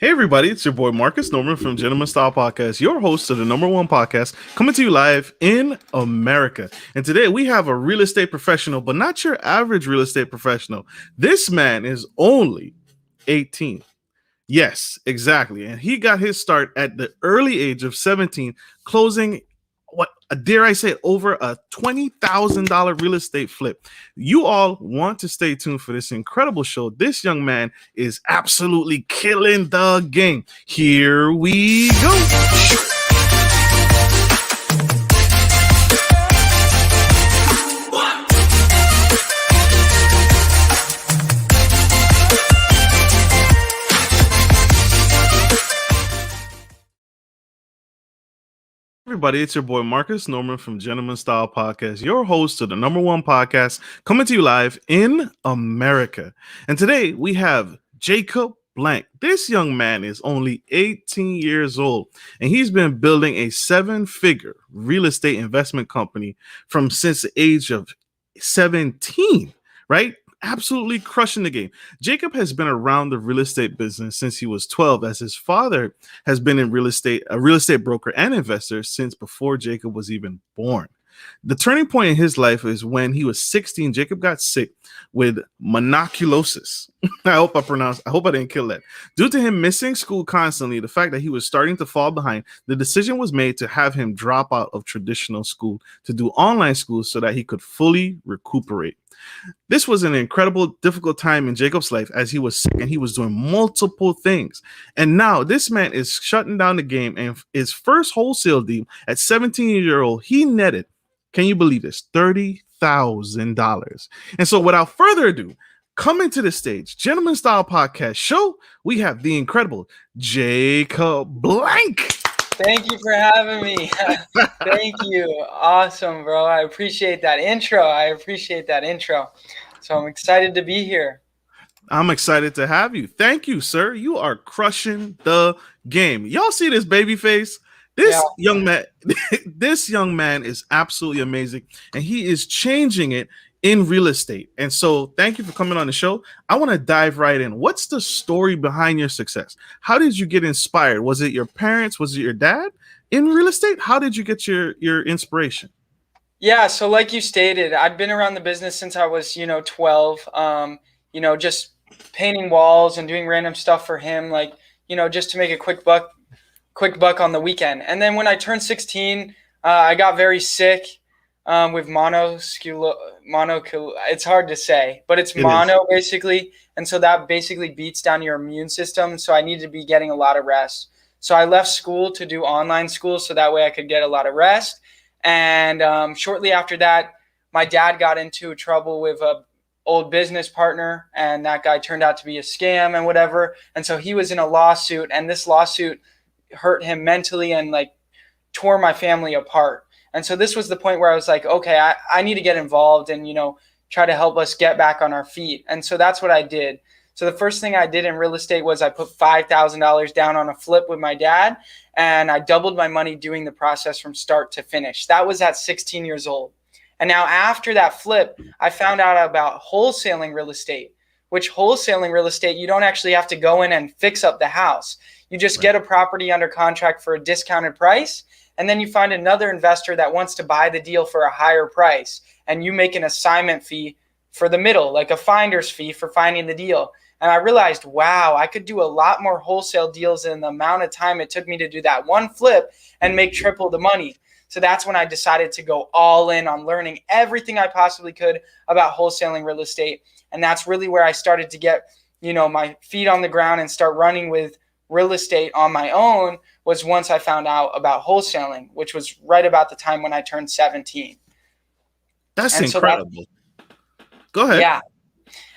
Hey everybody, it's your boy Marcus Norman from Gentleman Style Podcast, your host of the number one podcast coming to you live in America. And today we have a real estate professional, but not your average real estate professional. This man is only 18. Yes, exactly. And he got his start at the early age of 17, closing what dare I say over a $20,000 real estate flip. You all want to stay tuned for this incredible show. This young man is absolutely killing the game. Here we go. Everybody, it's your boy Marcus Norman from Gentleman Style Podcast, your host of the number one podcast coming to you live in America. And today we have Jacob Blank. This young man is only 18 years old, and he's been building a seven-figure real estate investment company from since the age of 17, right? Absolutely crushing the game. Jacob has been around the real estate business since he was 12, as his father has been in real estate, a real estate broker and investor since before Jacob was even born. The turning point in his life is when he was 16. Jacob got sick with mononucleosis. I hope I didn't kill that. Due to him missing school constantly, the fact that he was starting to fall behind, the decision was made to have him drop out of traditional school to do online school so that he could fully recuperate. This was an incredible, difficult time in Jacob's life as he was sick and he was doing multiple things. And now this man is shutting down the game, and his first wholesale deal at 17-year-old, he netted, can you believe this, $30,000. And so without further ado, coming to the stage, Gentleman Style Podcast show, we have the incredible Jacob Blank. Thank you for having me. Thank you. Awesome, bro. I appreciate that intro. So I'm excited to be here. I'm excited to have you. Thank you, sir. You are crushing the game. Y'all see this baby face? Young man, this young man is absolutely amazing, and he is changing it in real estate. And so thank you for coming on the show. I want to dive right in. What's the story behind your success? How did you get inspired? Was it your parents? Was it your dad in real estate? How did you get your inspiration? Yeah, so like you stated, I've been around the business since I was, 12, just painting walls and doing random stuff for him, just to make a quick buck on the weekend. And then when I turned 16, I got very sick. With it's hard to say, but it's mono basically. And so that basically beats down your immune system. So I needed to be getting a lot of rest. So I left school to do online school so that way I could get a lot of rest. And shortly after that, my dad got into trouble with a old business partner, and that guy turned out to be a scam and whatever. And so he was in a lawsuit, and this lawsuit hurt him mentally and tore my family apart. And so this was the point where I was like, okay, I need to get involved and, try to help us get back on our feet. And so that's what I did. So the first thing I did in real estate was I put $5,000 down on a flip with my dad, and I doubled my money doing the process from start to finish. That was at 16 years old. And now after that flip, I found out about wholesaling real estate, which wholesaling real estate, you don't actually have to go in and fix up the house. You just get a property under contract for a discounted price. And then you find another investor that wants to buy the deal for a higher price, and you make an assignment fee for the middle, like a finder's fee for finding the deal. And I realized, wow, I could do a lot more wholesale deals in the amount of time it took me to do that one flip and make triple the money. So that's when I decided to go all in on learning everything I possibly could about wholesaling real estate. And that's really where I started to get, my feet on the ground and start running with real estate on my own, was once I found out about wholesaling, which was right about the time when I turned 17. That's incredible. Go ahead. Yeah.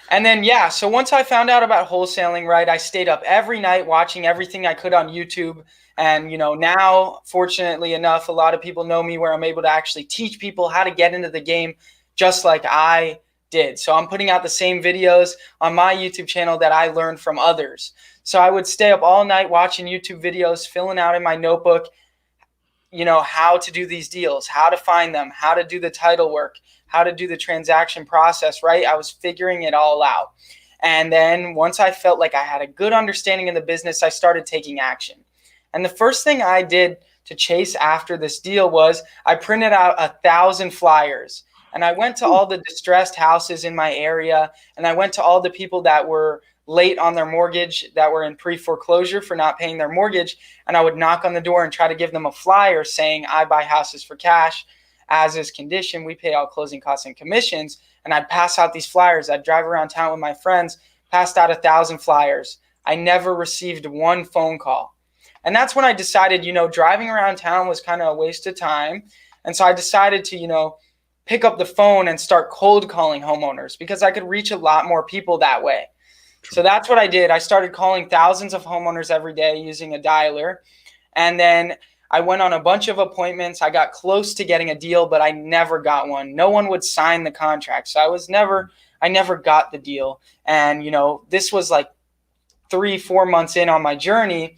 And then, so once I found out about wholesaling, right, I stayed up every night watching everything I could on YouTube. And, now, fortunately enough, a lot of people know me where I'm able to actually teach people how to get into the game just like I did. So I'm putting out the same videos on my YouTube channel that I learned from others. So I would stay up all night watching YouTube videos, filling out in my notebook, how to do these deals, how to find them, how to do the title work, how to do the transaction process, right? I was figuring it all out. And then once I felt like I had a good understanding of the business, I started taking action. And the first thing I did to chase after this deal was I printed out 1,000 flyers. And I went to all the distressed houses in my area, and I went to all the people that were late on their mortgage, that were in pre-foreclosure for not paying their mortgage, and I would knock on the door and try to give them a flyer saying, I buy houses for cash, as is condition, we pay all closing costs and commissions. And I'd pass out these flyers. I'd drive around town with my friends, passed out 1,000 flyers. I never received one phone call. And that's when I decided, driving around town was kind of a waste of time. And so I decided to, pick up the phone and start cold calling homeowners because I could reach a lot more people that way. So that's what I did. I started calling thousands of homeowners every day using a dialer. And then I went on a bunch of appointments. I got close to getting a deal, but I never got one. No one would sign the contract. So I never got the deal. And, this was like 3-4 months in on my journey.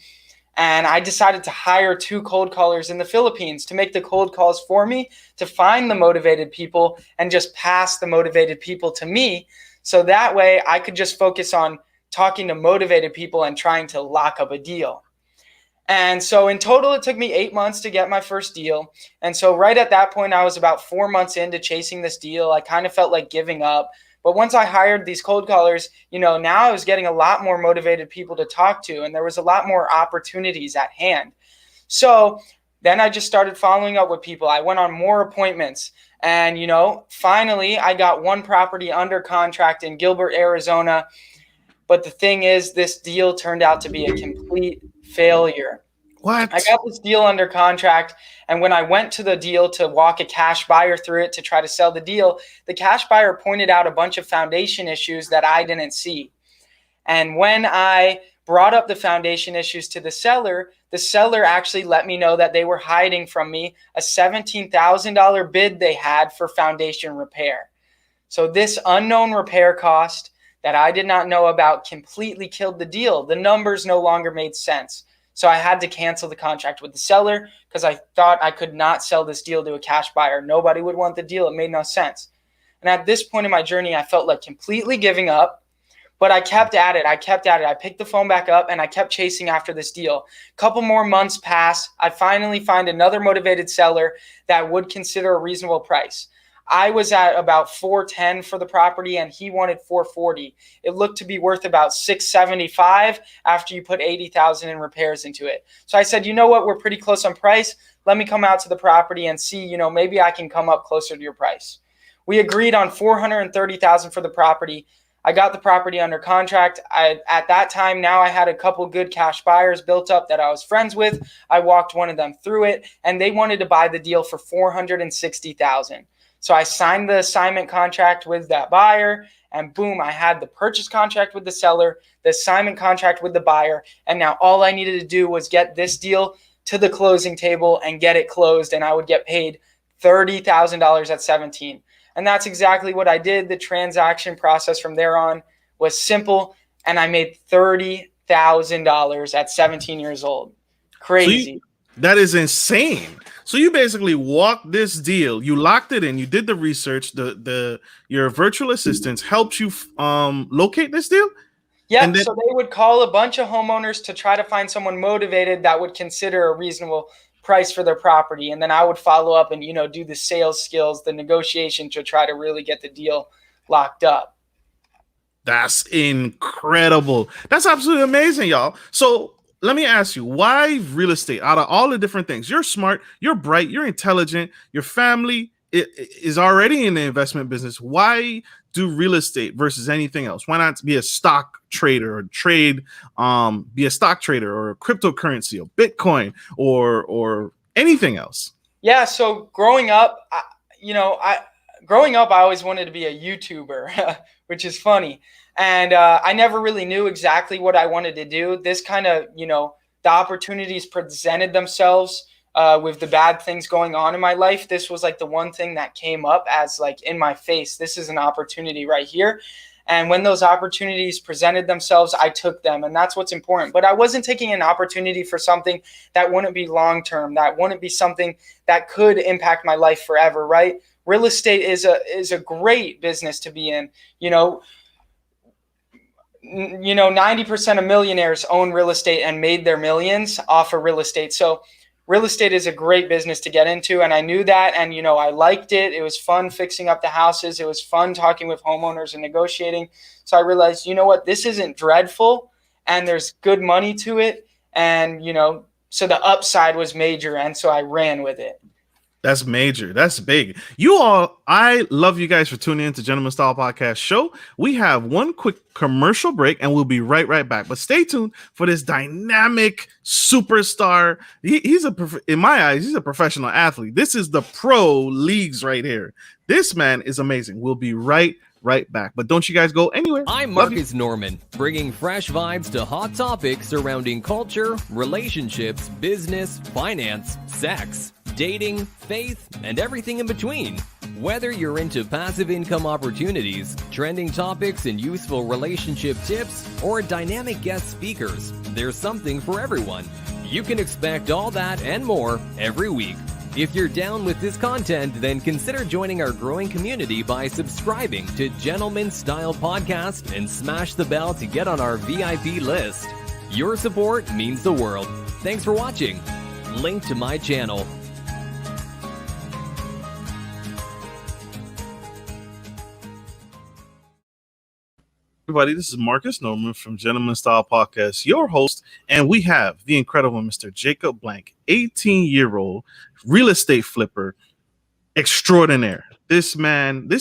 And I decided to hire 2 cold callers in the Philippines to make the cold calls for me, to find the motivated people and just pass the motivated people to me. So that way I could just focus on talking to motivated people and trying to lock up a deal. And so in total, it took me 8 months to get my first deal. And so right at that point, I was about 4 months into chasing this deal. I kind of felt like giving up. But once I hired these cold callers, now I was getting a lot more motivated people to talk to, and there was a lot more opportunities at hand. So then I just started following up with people. I went on more appointments, and, finally I got one property under contract in Gilbert, Arizona. But the thing is, this deal turned out to be a complete failure. What? I got this deal under contract, and when I went to the deal to walk a cash buyer through it to try to sell the deal, the cash buyer pointed out a bunch of foundation issues that I didn't see. And when I brought up the foundation issues to the seller actually let me know that they were hiding from me a $17,000 bid they had for foundation repair. So this unknown repair cost that I did not know about completely killed the deal. The numbers no longer made sense. So I had to cancel the contract with the seller because I thought I could not sell this deal to a cash buyer. Nobody would want the deal. It made no sense. And at this point in my journey, I felt like completely giving up, but I kept at it. I picked the phone back up and I kept chasing after this deal. A couple more months pass. I finally find another motivated seller that would consider a reasonable price. I was at about $410 for the property and he wanted $440. It looked to be worth about $675 after you put $80,000 in repairs into it. So I said, you know what? We're pretty close on price. Let me come out to the property and see, maybe I can come up closer to your price. We agreed on $430,000 for the property. I got the property under contract. At that time, now I had a couple good cash buyers built up that I was friends with. I walked one of them through it and they wanted to buy the deal for $460,000. So I signed the assignment contract with that buyer and boom, I had the purchase contract with the seller, the assignment contract with the buyer. And now all I needed to do was get this deal to the closing table and get it closed. And I would get paid $30,000 at 17. And that's exactly what I did. The transaction process from there on was simple. And I made $30,000 at 17 years old. Crazy. That is insane. So you basically walked this deal, you locked it in, you did the research, your virtual assistants helped you locate this deal? Yeah, so they would call a bunch of homeowners to try to find someone motivated that would consider a reasonable price for their property. And then I would follow up and, do the sales skills, the negotiation to try to really get the deal locked up. That's incredible. That's absolutely amazing, y'all. So let me ask you, why real estate? Out of all the different things, you're smart, you're bright, you're intelligent, your family is already in the investment business. Why do real estate versus anything else? Why not be a stock trader or be a stock trader or a cryptocurrency or Bitcoin or anything else? Yeah. So growing up, I always wanted to be a YouTuber, which is funny. And I never really knew exactly what I wanted to do. This kind of, the opportunities presented themselves with the bad things going on in my life. This was like the one thing that came up as like in my face. This is an opportunity right here. And when those opportunities presented themselves, I took them. And that's what's important. But I wasn't taking an opportunity for something that wouldn't be long-term, that wouldn't be something that could impact my life forever, right? Real estate is a great business to be in. 90% of millionaires own real estate and made their millions off of real estate. So real estate is a great business to get into. And I knew that. And, I liked it. It was fun fixing up the houses. It was fun talking with homeowners and negotiating. So I realized, you know what, this isn't dreadful and there's good money to it. And, so the upside was major. And so I ran with it. That's major. That's big. I love you guys for tuning in to Gentleman Style Podcast Show. We have one quick commercial break and we'll be right back. But stay tuned for this dynamic superstar. In my eyes, he's a professional athlete. This is the pro leagues right here. This man is amazing. We'll be right back. But don't you guys go anywhere. I'm Marcus Norman, bringing fresh vibes to hot topics surrounding culture, relationships, business, finance, sex, dating, faith, and everything in between. Whether you're into passive income opportunities, trending topics and useful relationship tips, or dynamic guest speakers, there's something for everyone. You can expect all that and more every week. If you're down with this content, then consider joining our growing community by subscribing to Gentleman Style Podcast and smash the bell to get on our VIP list. Your support means the world. Thanks for watching. Link to my channel. Everybody, this is Marcus Norman from Gentleman Style Podcast, your host, and we have the incredible Mr. Jacob Blank, 18-year-old real estate flipper extraordinaire. This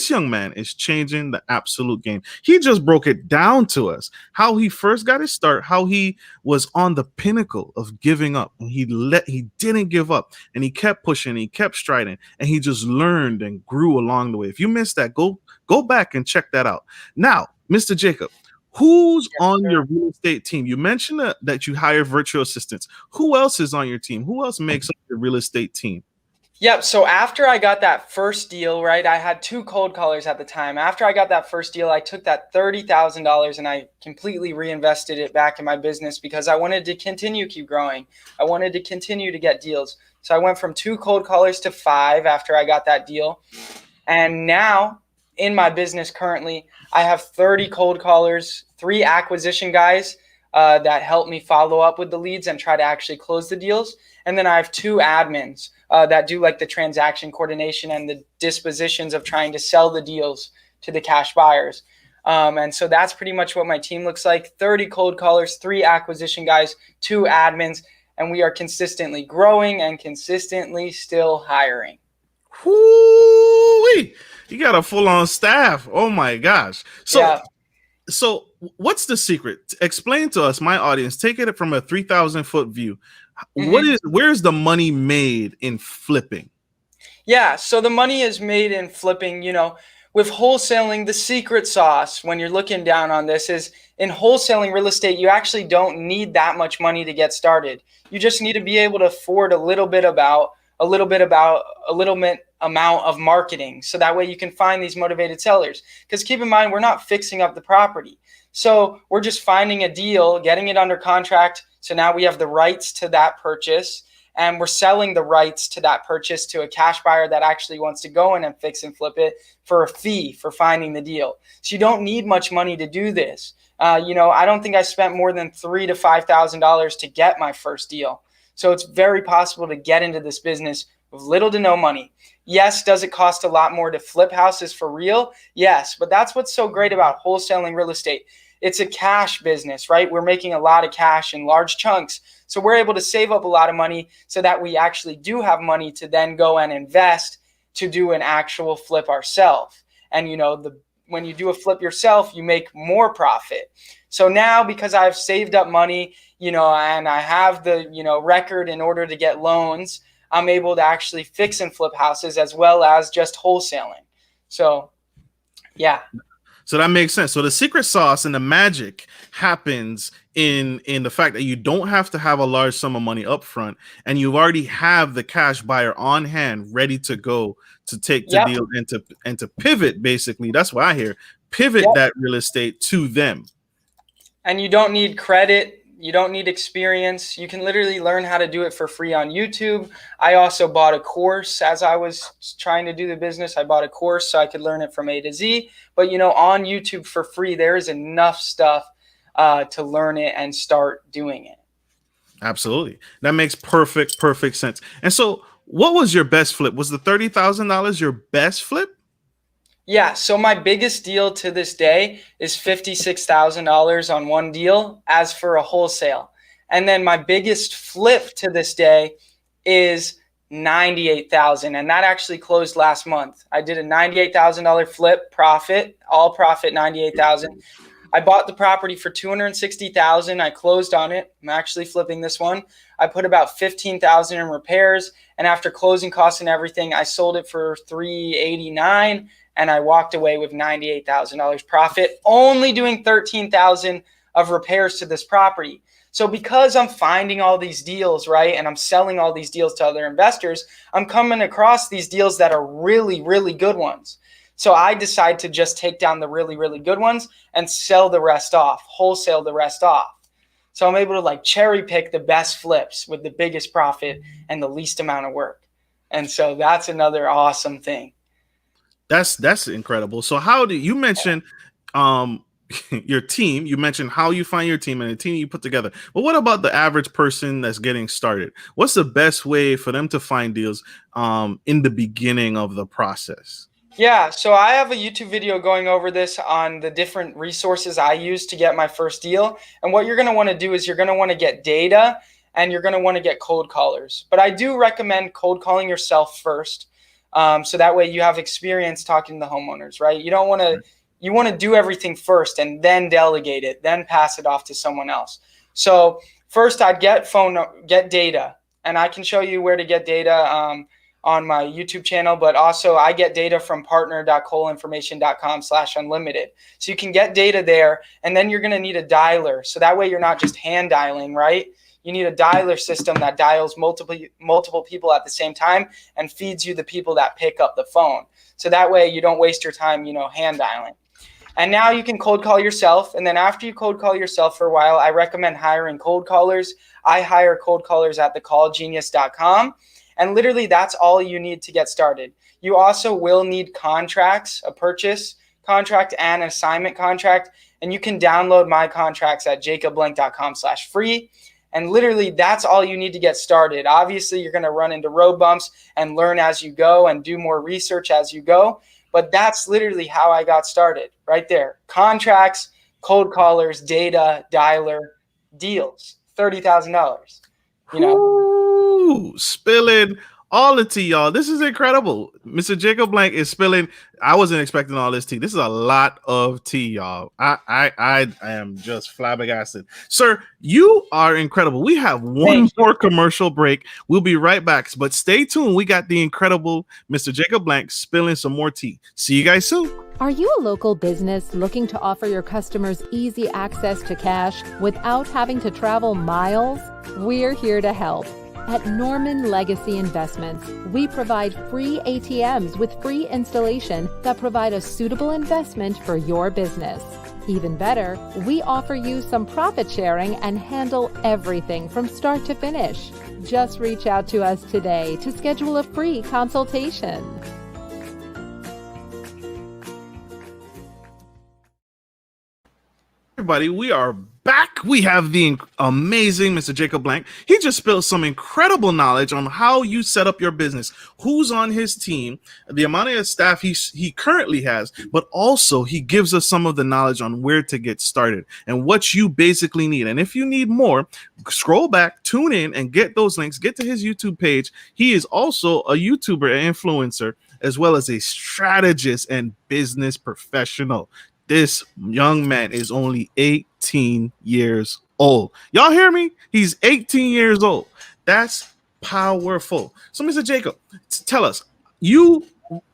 young man is changing the absolute game. He just broke it down to us, how he first got his start, how he was on the pinnacle of giving up, and he didn't give up, and he kept pushing, he kept striding, and he just learned and grew along the way. If you missed that, go back and check that out. Now, Mr. Jacob, who's on your real estate team? You mentioned that you hire virtual assistants. Who else is on your team? Who else makes up your real estate team? Yep. So after I got that first deal, right, I had 2 cold callers at the time. After I got that first deal, I took that $30,000 and I completely reinvested it back in my business because I wanted to keep growing. I wanted to continue to get deals. So I went from 2 cold callers to 5 after I got that deal. And now in my business currently, I have 30 cold callers, 3 acquisition guys that help me follow up with the leads and try to actually close the deals. And then I have 2 admins that do like the transaction coordination and the dispositions of trying to sell the deals to the cash buyers. And so that's pretty much what my team looks like. 30 cold callers, 3 acquisition guys, 2 admins, and we are consistently growing and consistently still hiring. Whoo-wee. You got a full-on staff. Oh my gosh. So what's the secret? Explain to us, my audience, take it from a 3,000-foot view. Where's the money made in flipping? Yeah, so the money is made in flipping, with wholesaling. The secret sauce when you're looking down on this is in wholesaling real estate, you actually don't need that much money to get started. You just need to be able to afford a little bit amount of marketing. So that way you can find these motivated sellers. Because keep in mind, we're not fixing up the property. So we're just finding a deal, getting it under contract. So now we have the rights to that purchase and we're selling the rights to that purchase to a cash buyer that actually wants to go in and fix and flip it for a fee for finding the deal. So you don't need much money to do this. I don't think I spent more than $3,000 to $5,000 to get my first deal. So it's very possible to get into this business with little to no money. Yes, does it cost a lot more to flip houses for real? Yes, but that's what's so great about wholesaling real estate. It's a cash business, right? We're making a lot of cash in large chunks. So we're able to save up a lot of money so that we actually do have money to then go and invest to do an actual flip ourselves. And, when you do a flip yourself, you make more profit. So now because I've saved up money, and I have the, record in order to get loans, I'm able to actually fix and flip houses as well as just wholesaling. So, yeah. So that makes sense. So the secret sauce and the magic happens in the fact that you don't have to have a large sum of money up front, and you already have the cash buyer on hand ready to go to take the deal and to pivot. Basically, that's what I hear. Pivot that real estate to them. And you don't need credit. You don't need experience. You can literally learn how to do it for free on YouTube. I also bought a course as I was trying to do the business. I bought a course so I could learn it from A to Z. But, on YouTube for free, there is enough stuff to learn it and start doing it. Absolutely. That makes perfect sense. And so what was your best flip? Was the $30,000 your best flip? Yeah, so my biggest deal to this day is $56,000 on one deal as for a wholesale. And then my biggest flip to this day is 98,000, and that actually closed last month. I did a $98,000 flip, profit, all profit 98,000. I bought the property for $260,000. I closed on it. I'm actually flipping this one. I put about $15,000 in repairs, and after closing costs and everything, I sold it for $389,000, and I walked away with $98,000 profit, only doing $13,000 of repairs to this property. So because I'm finding all these deals, right, and I'm selling all these deals to other investors, I'm coming across these deals that are really, really good ones. So I decide to just take down the really, really good ones and sell the rest off, wholesale the rest off. So I'm able to like cherry pick the best flips with the biggest profit and the least amount of work. And so that's another awesome thing. That's incredible. So how do you mention your team? You mentioned how you find your team and the team you put together. But what about the average person that's getting started? What's the best way for them to find deals in the beginning of the process? Yeah, so I have a YouTube video going over this on the different resources I use to get my first deal. And what you're going to want to do is you're going to want to get data and you're going to want to get cold callers. But I do recommend cold calling yourself first. So that way you have experience talking to the homeowners, right? You don't want to, you want to do everything first and then delegate it, then pass it off to someone else. So first I'd get data, and I can show you where to get data on my YouTube channel, but also I get data from partner.colinformation.com/unlimited. So you can get data there, and then you're going to need a dialer. So that way you're not just hand dialing, right? You need a dialer system that dials multiple people at the same time and feeds you the people that pick up the phone. So that way you don't waste your time, hand dialing. And now you can cold call yourself. And then after you cold call yourself for a while, I recommend hiring cold callers. I hire cold callers at thecallgenius.com. And literally that's all you need to get started. You also will need contracts, a purchase contract and an assignment contract. And you can download my contracts at jacobblank.com/free. And literally, that's all you need to get started. Obviously, you're going to run into road bumps and learn as you go and do more research as you go. But that's literally how I got started right there. Contracts, cold callers, data, dialer, deals, $30,000. Ooh, spilling all the tea, y'all. This is incredible. Mr. Jacob Blank is spilling. I wasn't expecting all this tea. This is a lot of tea, y'all. I am just flabbergasted. Sir, you are incredible. We have one more commercial break. We'll be right back, but stay tuned. We got the incredible Mr. Jacob Blank spilling some more tea. See you guys soon. Are you a local business looking to offer your customers easy access to cash without having to travel miles? We're here to help. At Norman Legacy Investments, we provide free ATMs with free installation that provide a suitable investment for your business. Even better, we offer you some profit sharing and handle everything from start to finish. Just reach out to us today to schedule a free consultation. Everybody, we are back. We have the amazing Mr. Jacob Blank. He just spilled some incredible knowledge on how you set up your business, who's on his team, the amount of staff he currently has, but also he gives us some of the knowledge on where to get started and what you basically need. And if you need more, scroll back, tune in, and get those links. Get to his YouTube page. He is also a YouTuber and influencer, as well as a strategist and business professional. This young man is only 18 years old. Y'all hear me? He's 18 years old. That's powerful. So, Mr. Jacob, tell us, you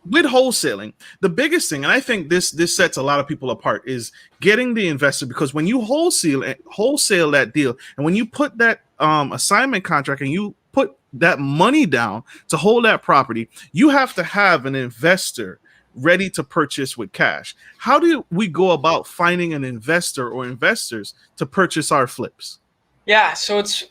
with wholesaling, the biggest thing, and I think this sets a lot of people apart, is getting the investor, because when you wholesale that deal, and when you put that assignment contract and you put that money down to hold that property, you have to have an investor ready to purchase with cash. How do we go about finding an investor or investors to purchase our flips? Yeah, so it's,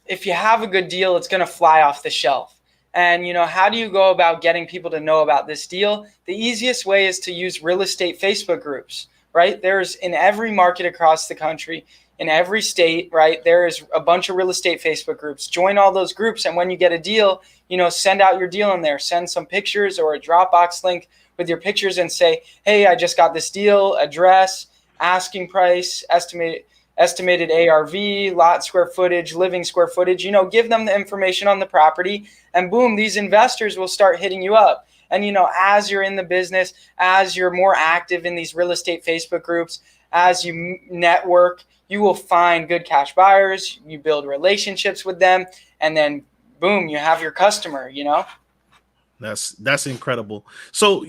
if you have a good deal, it's going to fly off the shelf. And, how do you go about getting people to know about this deal? The easiest way is to use real estate Facebook groups. right? There's in every market across the country, in every state, right? There is a bunch of real estate Facebook groups. Join all those groups. And when you get a deal, send out your deal in there, send some pictures or a Dropbox link with your pictures and say, hey, I just got this deal, address, asking price, estimated ARV, lot square footage, living square footage, give them the information on the property, and boom, these investors will start hitting you up. And, as you're in the business, as you're more active in these real estate Facebook groups, as you network, you will find good cash buyers, you build relationships with them, and then boom, you have your customer, That's incredible. So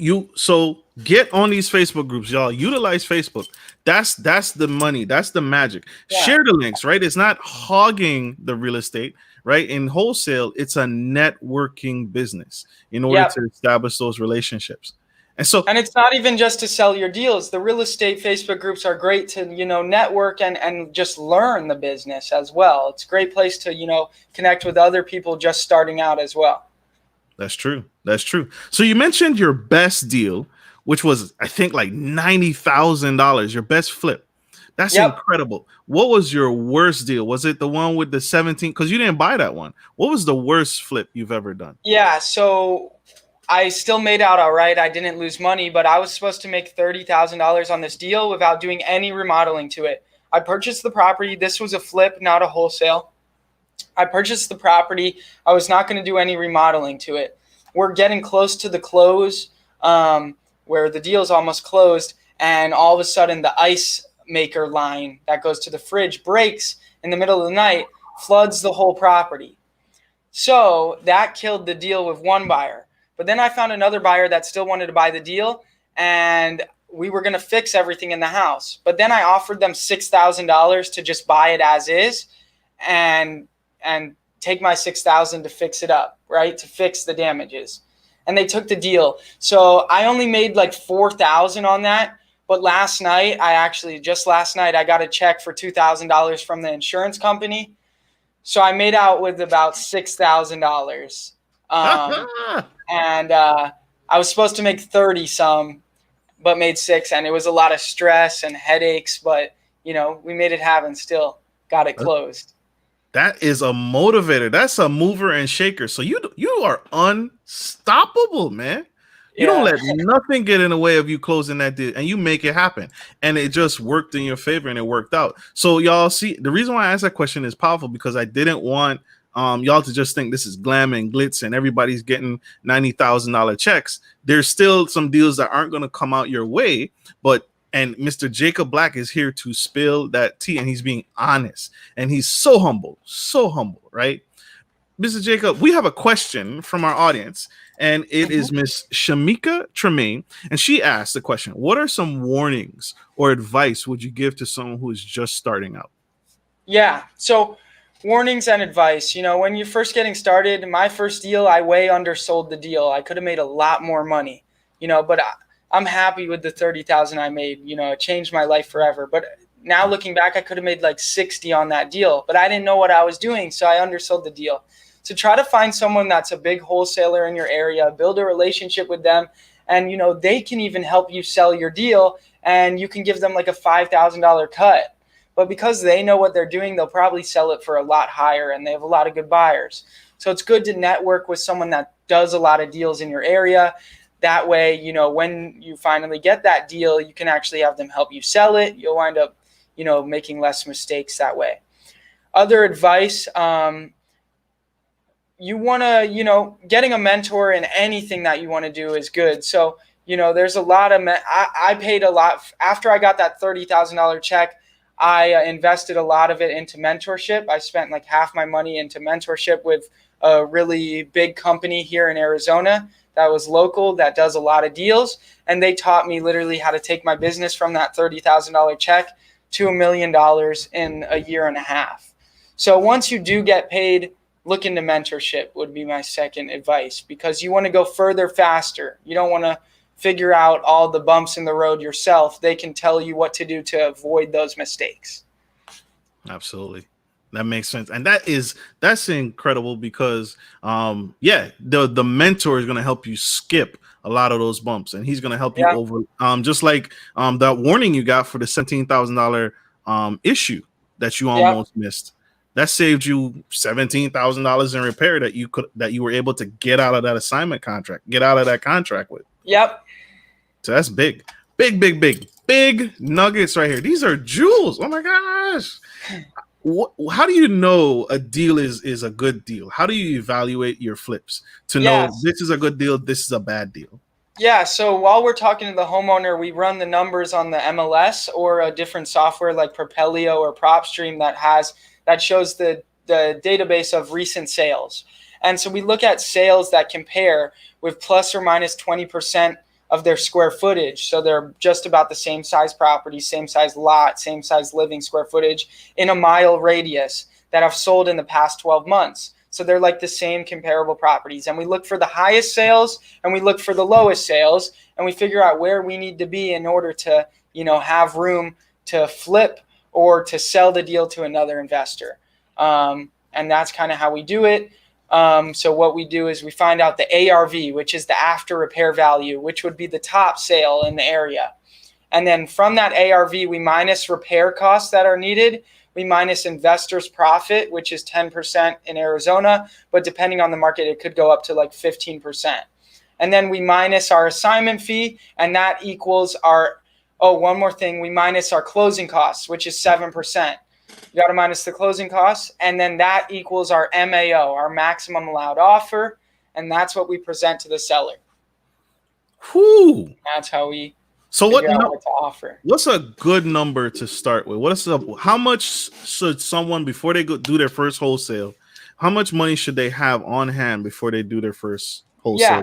get on these Facebook groups, y'all. Utilize Facebook. That's the money. That's the magic. Yeah. Share the links, right? It's not hogging the real estate, right? In wholesale, it's a networking business in order to establish those relationships. And it's not even just to sell your deals. The real estate Facebook groups are great to, network and just learn the business as well. It's a great place to, connect with other people just starting out as well. That's true. So you mentioned your best deal, which was, I think, like $90,000, your best flip. That's incredible. What was your worst deal? Was it the one with the 17? Because you didn't buy that one. What was the worst flip you've ever done? Yeah, so I still made out all right. I didn't lose money, but I was supposed to make $30,000 on this deal without doing any remodeling to it. I purchased the property. This was a flip, not a wholesale. I purchased the property. I was not going to do any remodeling to it. We're getting close to the close, where the deal is almost closed, and all of a sudden the ice maker line that goes to the fridge breaks in the middle of the night, floods the whole property. So that killed the deal with one buyer. But then I found another buyer that still wanted to buy the deal, and we were going to fix everything in the house. But then I offered them $6,000 to just buy it as is and take my $6,000 to fix it up, right? To fix the damages. And they took the deal. So I only made like $4,000 on that. But last night, I got a check for $2,000 from the insurance company. So I made out with about $6,000. And I was supposed to make 30 some, but made 6. And it was a lot of stress and headaches. But, we made it happen, still got it closed. That is a motivator. That's a mover and shaker. So you are unstoppable, man. You don't let nothing get in the way of you closing that deal, and you make it happen. And it just worked in your favor, and it worked out. So y'all see, the reason why I asked that question is powerful, because I didn't want y'all to just think this is glam and glitz and everybody's getting $90,000 checks. There's still some deals that aren't going to come out your way, and Mr. Jacob Black is here to spill that tea, and he's being honest, and he's so humble, right? Mr. Jacob, we have a question from our audience, and it is Miss Shamika Tremaine, and she asked the question: what are some warnings or advice would you give to someone who is just starting out? Yeah, so warnings and advice. When you're first getting started, my first deal, I way undersold the deal. I could have made a lot more money, but I'm happy with the $30,000 I made. It changed my life forever. But now looking back, I could have made like 60 on that deal, but I didn't know what I was doing, so I undersold the deal. So try to find someone that's a big wholesaler in your area, build a relationship with them, and they can even help you sell your deal, and you can give them like a $5,000 cut. But because they know what they're doing, they'll probably sell it for a lot higher, and they have a lot of good buyers. So it's good to network with someone that does a lot of deals in your area. That way, when you finally get that deal, you can actually have them help you sell it. You'll wind up, making less mistakes that way. Other advice, you want to, getting a mentor in anything that you want to do is good. So, there's a lot of, I paid a lot. After I got that $30,000 check, I invested a lot of it into mentorship. I spent like half my money into mentorship with a really big company here in Arizona that was local, that does a lot of deals. And they taught me literally how to take my business from that $30,000 check to $1 million in a year and a half. So once you do get paid, look into mentorship would be my second advice, because you want to go further faster. You don't want to figure out all the bumps in the road yourself. They can tell you what to do to avoid those mistakes. Absolutely. That makes sense, and that's incredible because the mentor is going to help you skip a lot of those bumps, and he's going to help you Yeah. over just like that warning you got for the $17,000 issue that you almost missed. That saved you $17,000 in repair that you were able to get out of that assignment contract, get out of that contract with. Yep. So that's big nuggets right here. These are jewels. Oh my gosh. How do you know a deal is a good deal? How do you evaluate your flips to know this is a good deal, this is a bad deal? Yeah, so while we're talking to the homeowner, we run the numbers on the MLS or a different software like Propelio or PropStream that shows the database of recent sales. And so we look at sales that compare with plus or minus 20% of their square footage. So they're just about the same size property, same size lot, same size living square footage in a mile radius that have sold in the past 12 months. So they're like the same comparable properties. And we look for the highest sales and we look for the lowest sales, and we figure out where we need to be in order to, have room to flip or to sell the deal to another investor. And that's kind of how we do it. So what we do is we find out the ARV, which is the after repair value, which would be the top sale in the area. And then from that ARV, we minus repair costs that are needed. We minus investors' profit, which is 10% in Arizona, but depending on the market, it could go up to like 15%. And then we minus our assignment fee, and that equals one more thing, we minus our closing costs, which is 7%. You got to minus the closing costs, and then that equals our MAO, our maximum allowed offer, and that's what we present to the seller. Whew. That's how we what to offer. What's a good number to start with? How much should someone, before they do their first wholesale, how much money should they have on hand before they do their first wholesale?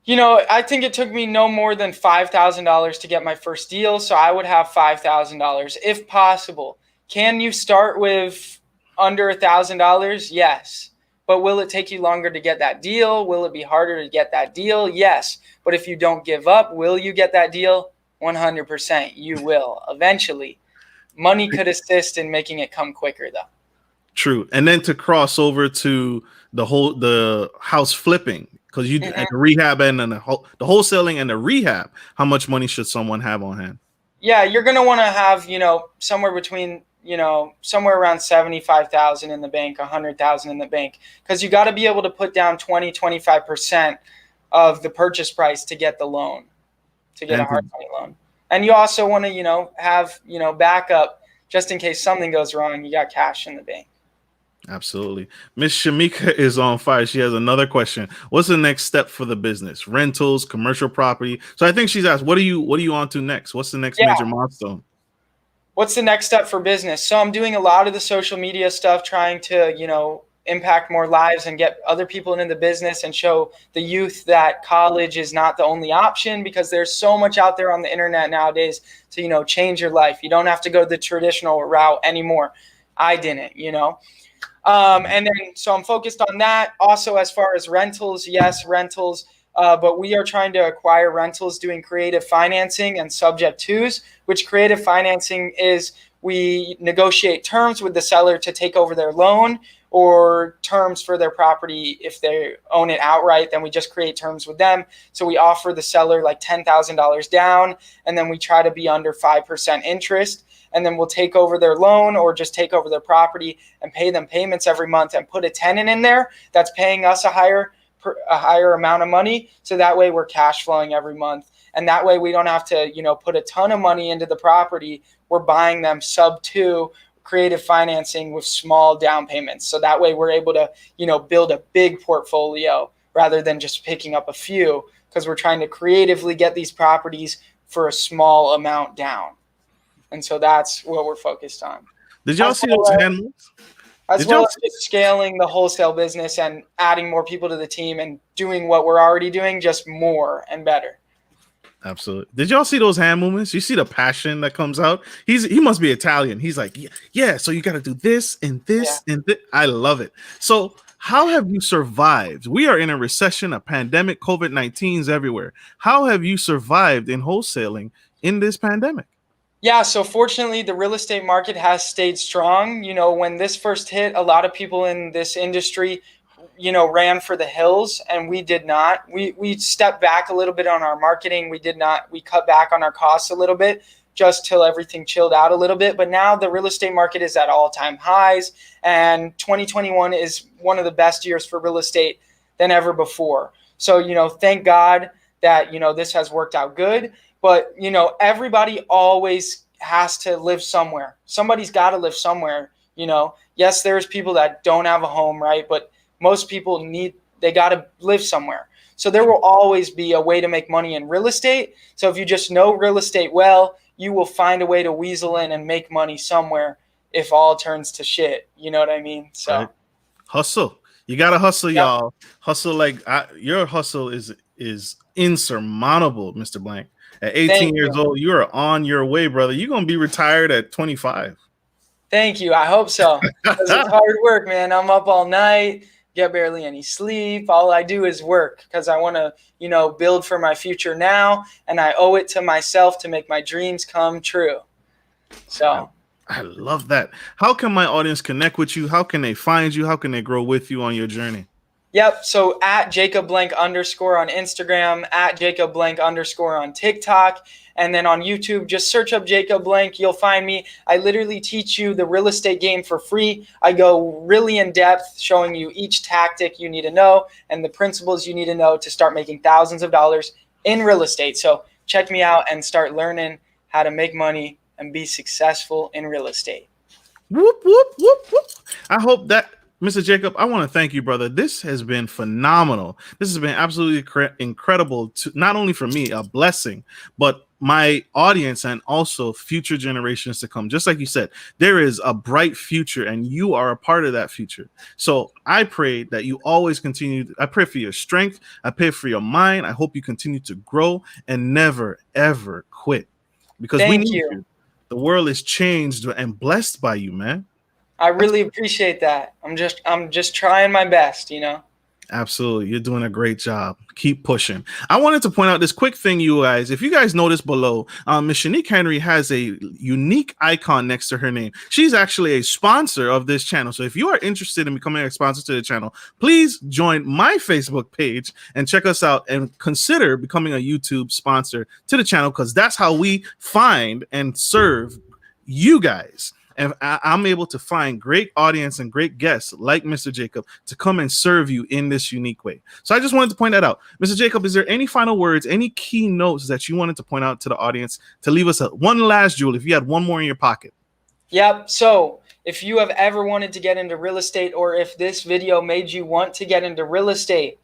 Yeah. I think it took me no more than $5,000 to get my first deal, so I would have $5,000 if possible. Can you start with under $1,000? Yes. But will it take you longer to get that deal? Will it be harder to get that deal? Yes. But if you don't give up, will you get that deal? 100%. You will eventually. Money could assist in making it come quicker, though. True. And then to cross over to the house flipping, because you and the rehab and then the wholesaling and the rehab, how much money should someone have on hand? Yeah, you're going to want to have, somewhere between somewhere around 75,000 in the bank, 100,000 in the bank, because you got to be able to put down 25% of the purchase price to get the loan, to get a hard money loan. And you also want to, have, backup just in case something goes wrong. You got cash in the bank. Absolutely. Miss Shamika is on fire. She has another question. What's the next step for the business? Rentals, commercial property. So I think she's asked, what are you on to next? What's the next major milestone? What's the next step for business? So I'm doing a lot of the social media stuff, trying to, impact more lives and get other people into the business and show the youth that college is not the only option, because there's so much out there on the internet nowadays to, change your life. You don't have to go the traditional route anymore. I didn't, and then, so I'm focused on that. Also, as far as rentals, yes, rentals. But we are trying to acquire rentals doing creative financing and subject twos, which creative financing is we negotiate terms with the seller to take over their loan, or terms for their property. If they own it outright, then we just create terms with them. So we offer the seller like $10,000 down, and then we try to be under 5% interest. And then we'll take over their loan or just take over their property and pay them payments every month and put a tenant in there that's paying us a higher amount of money. So that way we're cash flowing every month. And that way we don't have to, put a ton of money into the property. We're buying them sub 2 creative financing with small down payments. So that way we're able to, build a big portfolio rather than just picking up a few, because we're trying to creatively get these properties for a small amount down. And so that's what we're focused on. Did y'all see those hand moves? As well as just scaling the wholesale business and adding more people to the team and doing what we're already doing, just more and better. Absolutely. Did y'all see those hand movements? You see the passion that comes out? He must be Italian. He's like, yeah, so you got to do this and this and this. I love it. So how have you survived? We are in a recession, a pandemic, COVID-19 is everywhere. How have you survived in wholesaling in this pandemic? Yeah, so fortunately, the real estate market has stayed strong. When this first hit, a lot of people in this industry, ran for the hills, and we did not. We stepped back a little bit on our marketing. We cut back on our costs a little bit just till everything chilled out a little bit. But now the real estate market is at all-time highs, and 2021 is one of the best years for real estate than ever before. So, thank God that, this has worked out good. But, everybody always has to live somewhere. Somebody's got to live somewhere. Yes, there's people that don't have a home, right? But most people they got to live somewhere. So there will always be a way to make money in real estate. So if you just know real estate well, you will find a way to weasel in and make money somewhere if all turns to shit. You know what I mean? So right. Hustle. You got to hustle, Yep. y'all. Hustle your hustle is insurmountable, Mr. Blank. At 18 years old, you are on your way, brother. You're going to be retired at 25. Thank you. I hope so. Because it's hard work, man. I'm up all night, get barely any sleep. All I do is work because I want to, build for my future now. And I owe it to myself to make my dreams come true. So I love that. How can my audience connect with you? How can they find you? How can they grow with you on your journey? Yep. So at Jacob Blank _ on Instagram, at Jacob Blank _ on TikTok, and then on YouTube, just search up Jacob Blank. You'll find me. I literally teach you the real estate game for free. I go really in depth, showing you each tactic you need to know and the principles you need to know to start making thousands of dollars in real estate. So check me out and start learning how to make money and be successful in real estate. Whoop, whoop, whoop, whoop. I hope that, Mr. Jacob, I want to thank you, brother. This has been phenomenal. This has been absolutely incredible, not only for me, a blessing, but my audience and also future generations to come. Just like you said, there is a bright future and you are a part of that future. So I pray that you always continue. I pray for your strength. I pray for your mind. I hope you continue to grow and never, ever quit, because we need you. The world is changed and blessed by you, man. I really appreciate that. I'm just trying my best, Absolutely. You're doing a great job. Keep pushing. I wanted to point out this quick thing, you guys. If you guys notice below, Miss Shanique Henry has a unique icon next to her name. She's actually a sponsor of this channel. So if you are interested in becoming a sponsor to the channel, please join my Facebook page and check us out and consider becoming a YouTube sponsor to the channel, because that's how we find and serve you guys. And I'm able to find great audience and great guests like Mr. Jacob to come and serve you in this unique way. So I just wanted to point that out. Mr. Jacob, is there any final words, any key notes that you wanted to point out to the audience to leave us one last jewel if you had one more in your pocket? Yep. So if you have ever wanted to get into real estate, or if this video made you want to get into real estate,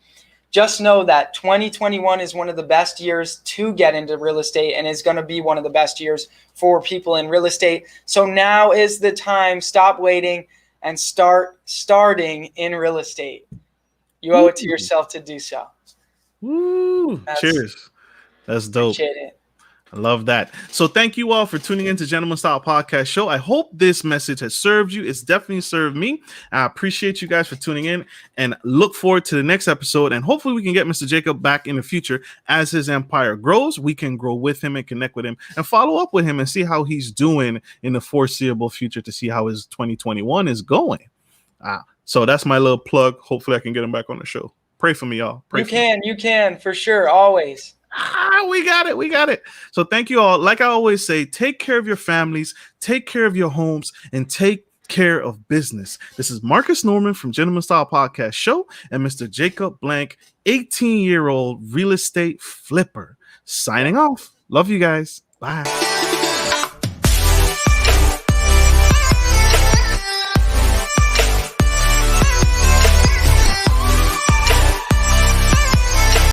just know that 2021 is one of the best years to get into real estate and is going to be one of the best years for people in real estate. So now is the time. Stop waiting and starting in real estate. You owe it to yourself to do so. Woo. Cheers. That's dope. Appreciate it. I love that. So thank you all for tuning into Gentleman Style Podcast Show. I hope this message has served you. It's definitely served me. I appreciate you guys for tuning in and look forward to the next episode. And hopefully we can get Mr. Jacob back in the future. As his empire grows, we can grow with him and connect with him and follow up with him and see how he's doing in the foreseeable future, to see how his 2021 is going. So that's my little plug. Hopefully I can get him back on the show. Pray for me, y'all. You can, for sure, always. We got it. So thank you all. Like I always say, take care of your families, take care of your homes, and take care of business. This is Marcus Norman from Gentleman Style Podcast Show and Mr. Jacob Blank, 18-year-old real estate flipper, signing off. Love you guys. Bye.